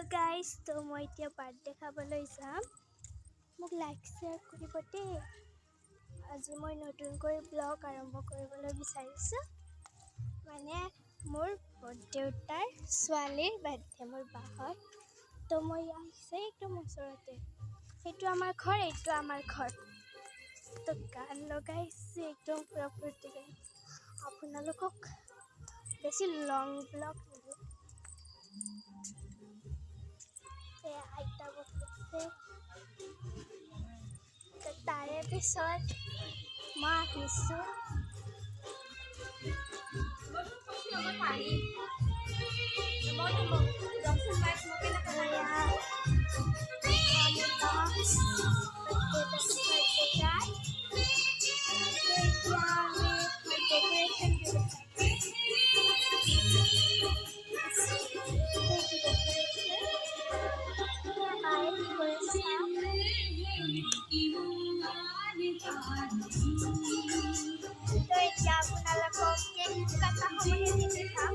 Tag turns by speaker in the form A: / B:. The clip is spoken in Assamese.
A: গাইজ তো মই এতিয়া বাৰ্থডে খাবলৈ যাম মোক লাইক শ্বেয়াৰ কৰিব দেই আজি মই নতুনকৈ ব্লগ আৰম্ভ কৰিবলৈ বিচাৰিছোঁ মানে মোৰ দেউতাৰ ছোৱালীৰ বাৰ্থডে মোৰ বাহৰ তো মই আহিছে একদম ওচৰতে সেইটো আমাৰ ঘৰ এইটো আমাৰ ঘৰ তো গান লগাইছে একদম পুৰা ফূৰ্তি কৰি আপোনালোকক বেছি লং ব্লগ আইতা বকিছে তাৰে পিছত মই আহিছোঁ তো এতিয়া আপোনালোকক কেক কটা সময়ত দেখাম